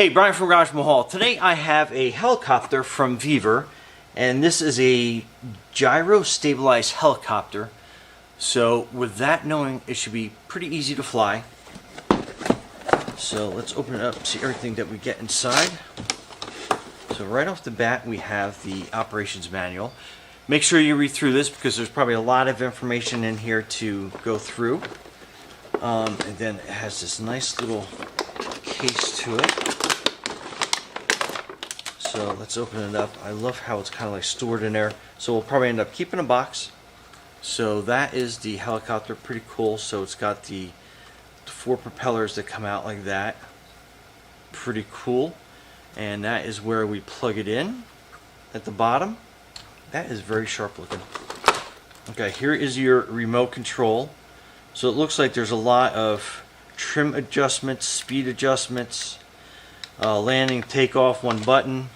Hey, Brian from Garage Mahal. Today I have a helicopter from Vevor, and this is a gyro stabilized helicopter. So with that knowing, it should be pretty easy to fly. So let's open it up, see everything that we get inside. So right off the bat we have the operations manual. Make sure you read through this because there's probably a lot of information in here to go through. And then it has this nice little case to it. So let's open it up. I love how it's kind of like stored in there. So we'll probably end up keeping a box. So that is the helicopter, pretty cool. So it's got the 4 propellers that come out like that. Pretty cool. And that is where we plug it in at the bottom. That is very sharp looking. Okay, here is your remote control. So it looks like there's a lot of trim adjustments, speed adjustments, landing, takeoff, one button.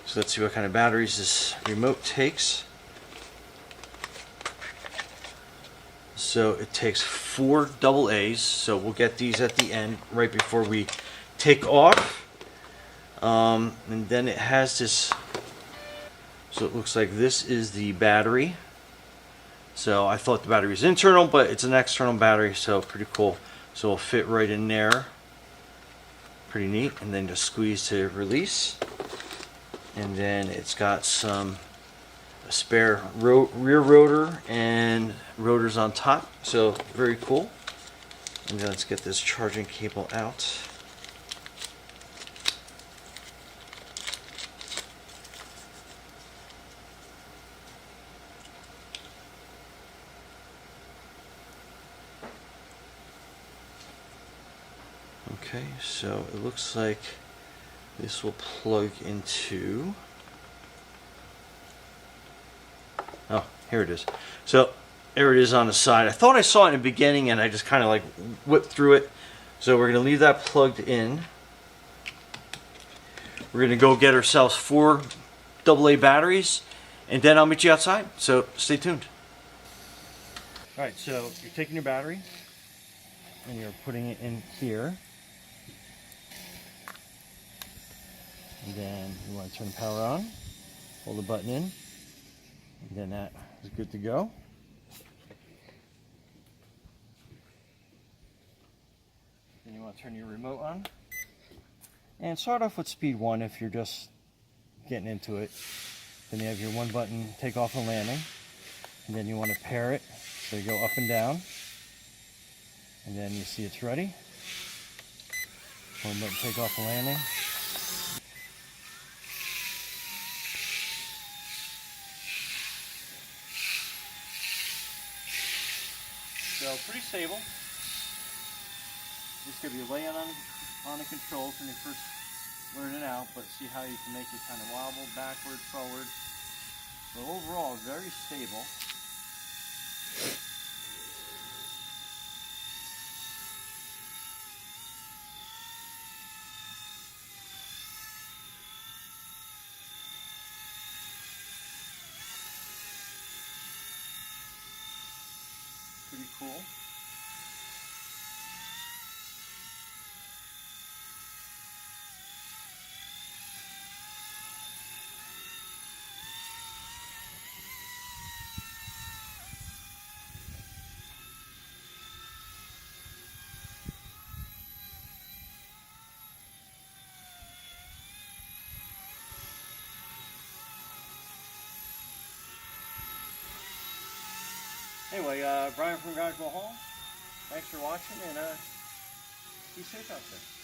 So let's see what kind of batteries this remote takes. So it takes 4 AA's, so we'll get these at the end right before we take off. And then it has this, so it looks like this is the battery. So I thought the battery was internal, but it's an external battery, so pretty cool. So it'll fit right in there. Pretty neat. And then just squeeze to release. And then it's got a spare rear rotor and rotors on top. So very cool. And then let's get this charging cable out. Okay, so it looks like this will plug into, oh, here it is. So there it is on the side. I thought I saw it in the beginning and I just kind of like whipped through it. So we're going to leave that plugged in. We're going to go get ourselves 4 AA batteries and then I'll meet you outside. So stay tuned. Alright, so you're taking your battery and you're putting it in here. And then you want to turn the power on, hold the button in, and then that is good to go. Then you want to turn your remote on. And start off with speed 1 if you're just getting into it. Then you have your 1 button takeoff and landing. And then you want to pair it, so you go up and down. And then you see it's ready. 1 button takeoff and landing. So pretty stable. Just gonna be laying on the controls when you first learn it out, but see how you can make it kind of wobble backward, forward. But overall, very stable. Pretty cool. Anyway, Brian from Garage Mahal. Thanks for watching and be safe out there.